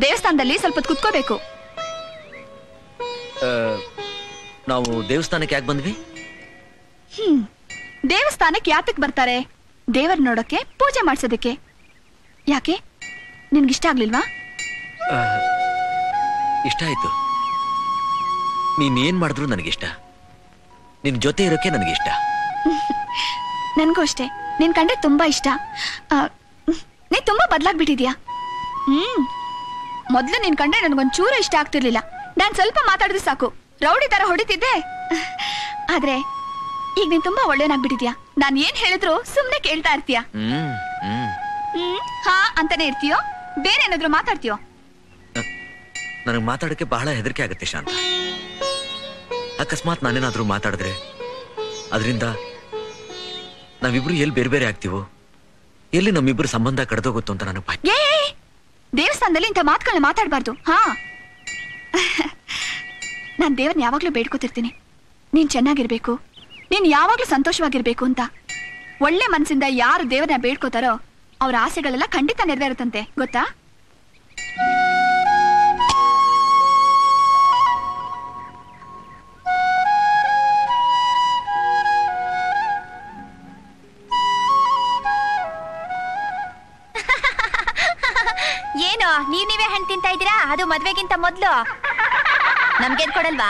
ದೇವಸ್ಥಾನದಲ್ಲಿ ಸ್ವಲ್ಪ ಕುತ್ಕೋಬೇಕು. ನಾವು ದೇವಸ್ಥಾನಕ್ಕೆ ಯಾಕೆ ಬಂದ್ವಿ? ದೇವಸ್ಥಾನಕ್ಕೆ ಯಾತಕ್ ಬರ್ತಾರೆ? ದೇವರ್ ನೋಡಕ್ಕೆ, ಪೂಜೆ ಮಾಡ್ಸೋದಕ್ಕೆ. ಯಾಕೆ ನಿನ್ಗಿಷ್ಟ ಆಗ್ಲಿಲ್ವಾ? ಇಷ್ಟ ಆಯ್ತು. ನೀನ್ ಏನ್ ಮಾಡಿದ್ರು ನನಗಿಷ್ಟ. ನಿನ್ ಜೊತೆ ಇರೋಕೆ ನನಗಿಷ್ಟ. ನನ್ಗೂ ಅಷ್ಟೇ. ನಿನ್ ಕಂಡ್ರೆ ತುಂಬಾ ಇಷ್ಟ. ನೀ ತುಂಬಾ ಬದ್ಲಾಗ್ಬಿಟ್ಟಿದ್ಯಾ. ಮೊದ್ಲು ನಿನ್ ಕಂಡ್ರೆ ನನ್ಗೊಂಚೂರು ಇಷ್ಟ ಆಗ್ತಿರ್ಲಿಲ್ಲ. ನಾನ್ ಸ್ವಲ್ಪ ಮಾತಾಡಿದ್ರೆ ಸಾಕು ರೌಡಿ ತರ ಹೊಡಿತಿದ್ದೆ. ಆದ್ರೆ ಈಗ ನೀನ್ ತುಂಬಾ ಒಳ್ಳೆನಾಗ್ಬಿಟ್ಟಿದ್ಯಾ. ನಾನ್ ಏನ್ ಹೇಳಿದ್ರು ಸುಮ್ನೆ ಕೇಳ್ತಾ ಇರ್ತೀಯ. ಹಾ ಅಂತಾನೆ ಇರ್ತೀಯೋ, ಬೇರೆ ಏನಾದ್ರು ಮಾತಾಡ್ತೀಯೋ? ನನಗೆ ಮಾತಾಡಕ್ಕೆ ಬಹಳ ಹೆದರಿಕೆ ಆಗುತ್ತೆ ಶಾಂತ. ಅಕಸ್ಮಾತ್ ನಾನೇನಾದ್ರೂ ಮಾತಾಡಿದ್ರೆ ಅದರಿಂದ ನಾವಿಬ್ರು ಎಲ್ಲಿ ಬೇರೆ ಬೇರೆ ಆಗ್ತೀವೋ, ಎಲ್ಲಿ ನಮ್ಮಿಬ್ರು ಸಂಬಂಧ ಕಡ್ದೋಗುತ್ತೋ ಅಂತ ನನಗೆ ಭಯ. ದೇವಸ್ಥಾನದಲ್ಲಿ ಇಂಥ ಮಾತುಗಳನ್ನ ಮಾತಾಡಬಾರ್ದು. ಹಾ, ನಾನ್ ದೇವ್ರನ್ನ ಯಾವಾಗ್ಲೂ ಬೇಡ್ಕೋತಿರ್ತೀನಿ, ನೀನ್ ಚೆನ್ನಾಗಿರ್ಬೇಕು, ನೀನ್ ಯಾವಾಗ್ಲೂ ಸಂತೋಷವಾಗಿರ್ಬೇಕು ಅಂತ. ಒಳ್ಳೆ ಮನಸ್ಸಿಂದ ಯಾರು ದೇವ್ರನ್ನ ಬೇಡ್ಕೋತಾರೋ ಅವ್ರ ಆಸೆಗಳೆಲ್ಲ ಖಂಡಿತ ನೆರವೇರುತ್ತಂತೆ, ಗೊತ್ತಾ? ಏನು ನೀವೇ ಹಣ್ಣು ತಿಂತಾ ಇದ್ದೀರಾ? ಅದು ಮದ್ವೆಗಿಂತ ಮೊದ್ಲು ನಮ್ಗೇನ್ ಕೊಡಲ್ವಾ?